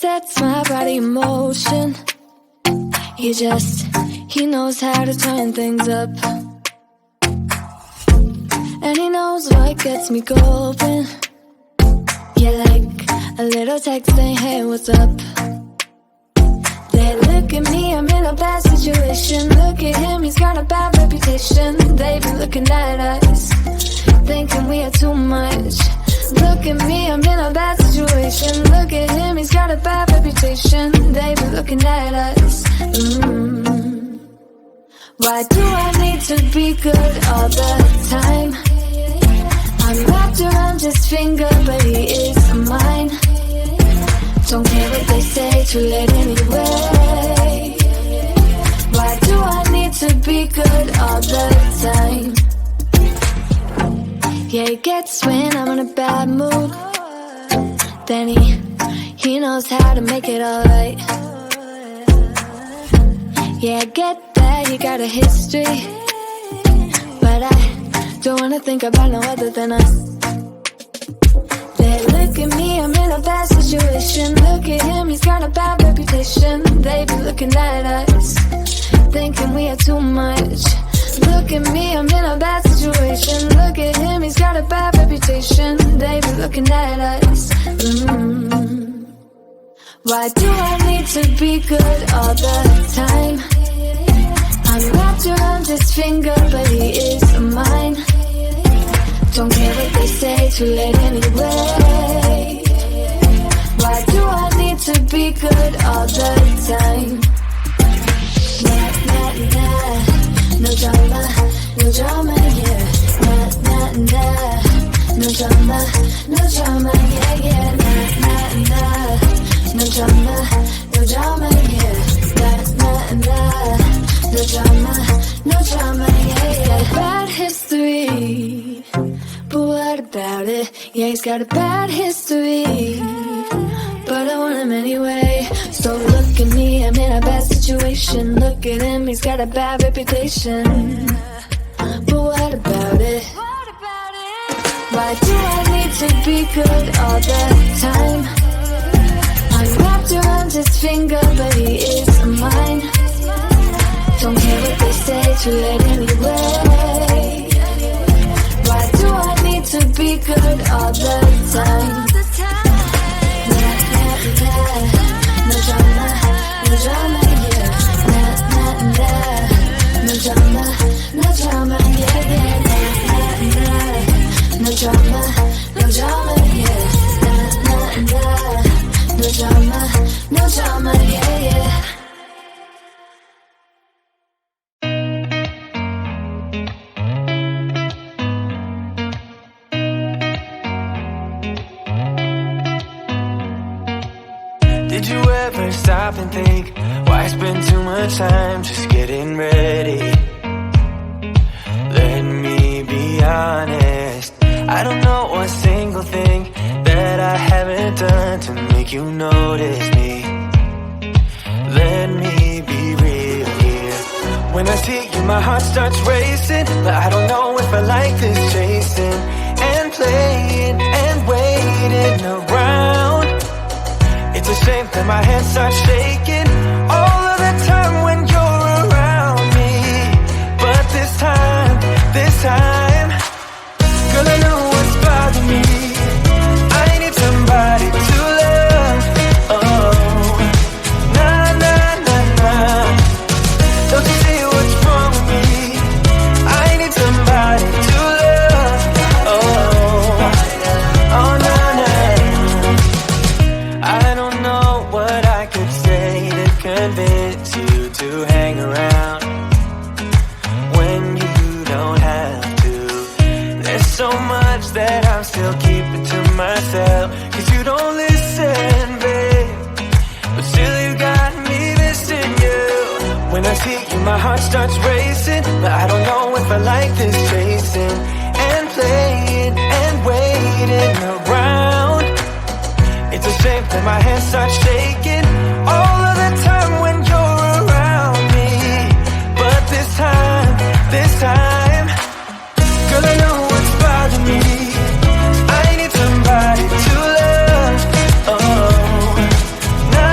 sets my body in motion. He knows how to turn things up. And he knows what gets me going. Yeah, like a little text saying, hey, what's up? They look at me, I'm in a bad situation. Look at him, he's got a bad reputation. They be looking at us, thinking we are too much. Look at me, I'm in a bad situation. Look at him, he's got a bad reputation. They be looking at us. Why do I need to be good all the time? I'm wrapped around his finger, but he is mine. Don't care what they say, too late anyway. Why do I need to be good all the time? Yeah, he gets when I'm in a bad mood. Then he knows how to make it alright. Yeah, I get that you got a history, but I don't wanna think about no other than us. They look at me, I'm in a bad situation. Look at him, he's got a bad reputation. They be looking at us, thinking we are too much. Look at me, I'm in a bad situation. Look at him, he's got a bad reputation. They be looking at us. Why do I need to be good all the time? I'm wrapped around his finger, but he is mine. Don't care what they say, too late anyway. Why do I need to be good all the time? Nah, nah, nah. No drama, no drama, yeah. Nah, nah, nah. No drama, no drama, yeah, yeah. Nah, nah, nah. No drama, no drama, yeah. Nah, nah, nah. No drama, no drama, yeah, yeah. Bad history, but what about it? Yeah, he's got a bad history, but I want him anyway. So look at me, I'm in a bad situation. Look at him, he's got a bad reputation, but what about it? Why do I need to be good all the time? I'm wrapped around his finger, but he is mine. Don't care what they say, too late anyway. Why do I need to be good all the time? Nah, nah, nah. No drama, no drama, yeah. Nah, nah, nah. No drama, no drama, yeah, yeah. Nah, nah, nah. No drama, no drama, yeah. Nah, nah, nah. No drama, no drama, yeah, yeah. Did you ever stop and think, why spend too much time just getting ready? Let me be honest, I don't know one single thing that I haven't done to make you notice me. Let me be real here. When I see you, my heart starts racing, but I don't know if I like this chasing and playing and waiting around. It's a shame that my hands start shaking all of the time when you're around me. But this time, girl, I know what's bothering me. I need somebody to love. Oh, nah, nah, nah, nah. Don't you see what's wrong with me? I need somebody to love. Oh, oh, nah, nah. I don't know what I could say to convince you to hang around when you don't have to. There's so much that I'm still keeping to myself, 'cause you don't listen, babe. But still you got me missing you. When I see you, my heart starts racing, but I don't know if I like this chasing and playing and waiting around. It's a shame that my hands start shaking all of the time when you're around me. But this time, girl, I know what's bothering me. I need somebody to love. Oh, nah,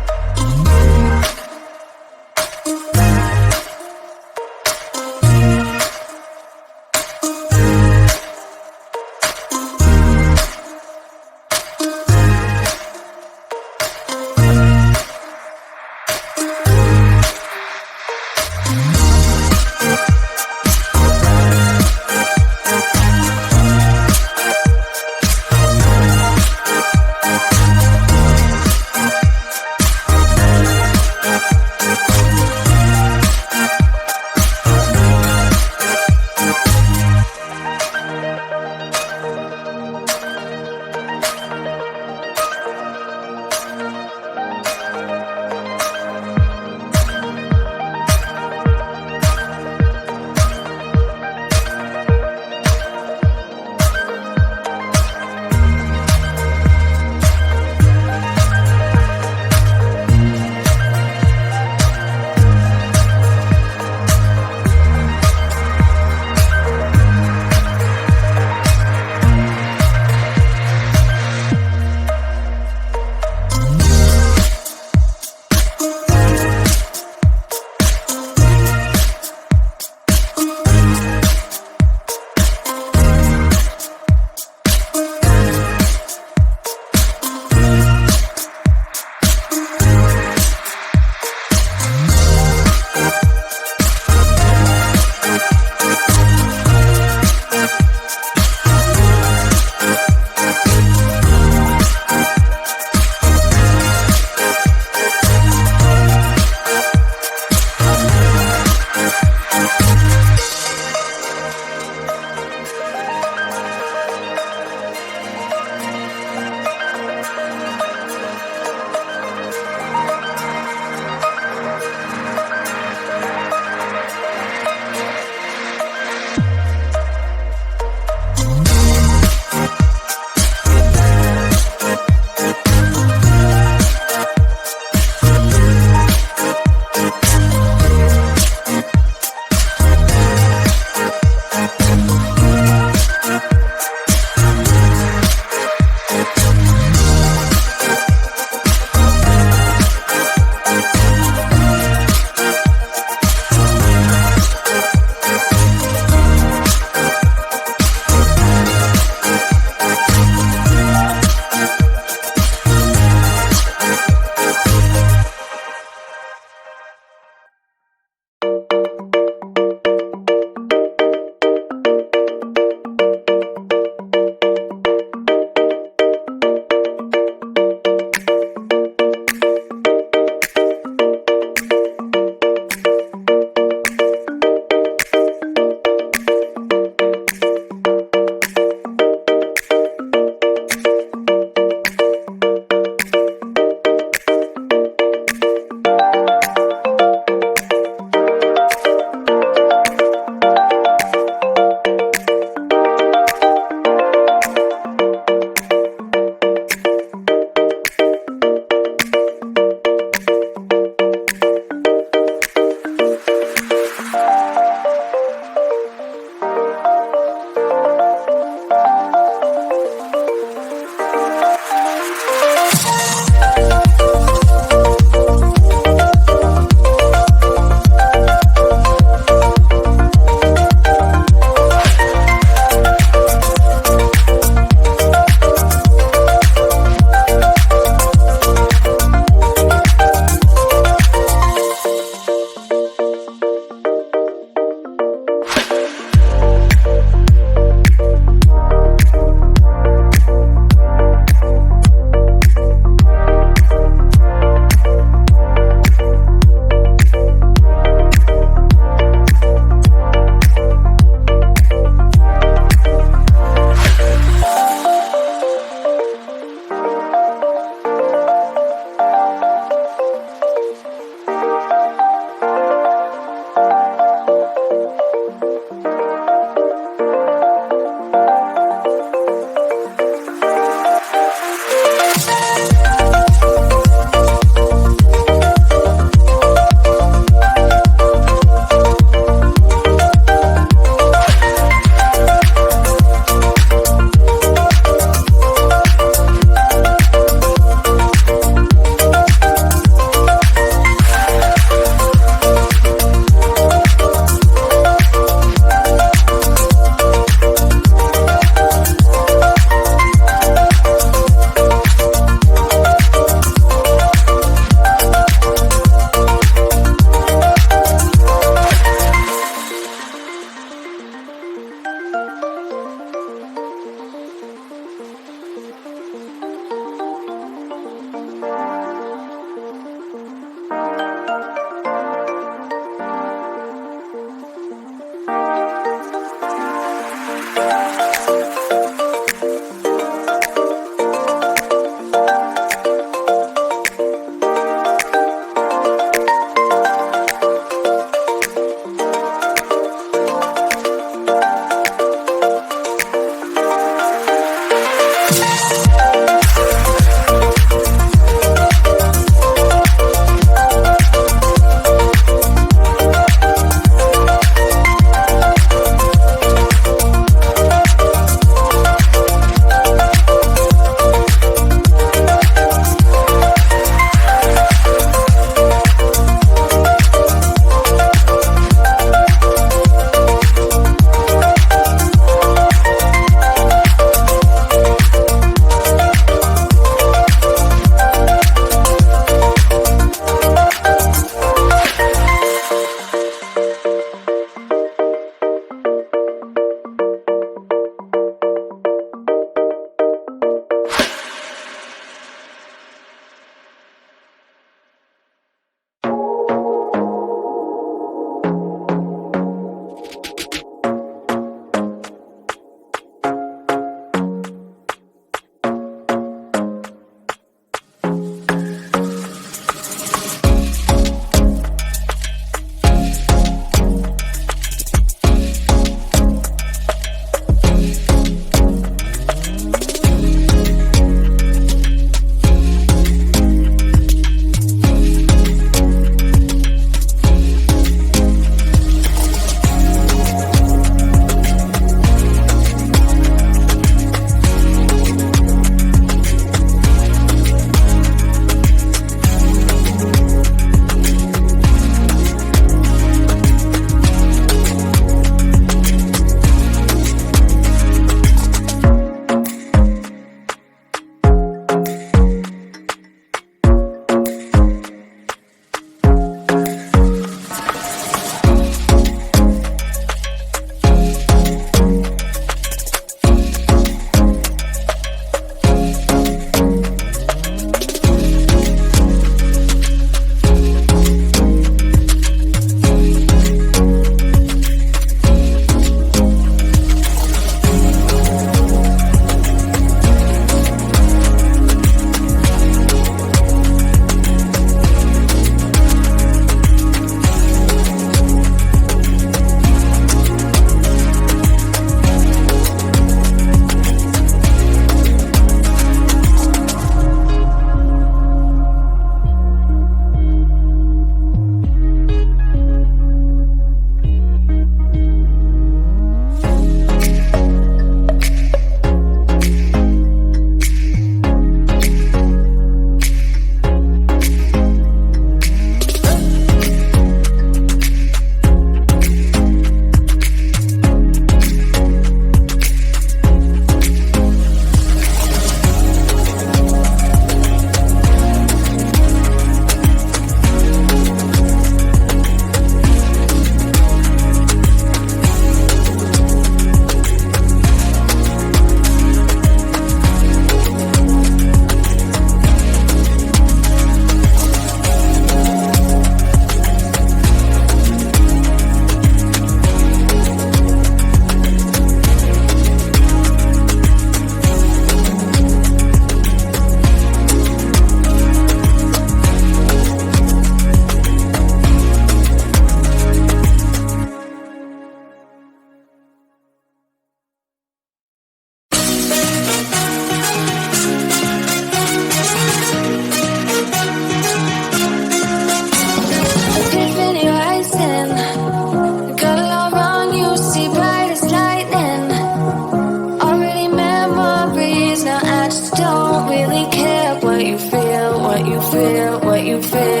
really care what you feel, what you feel, what you feel.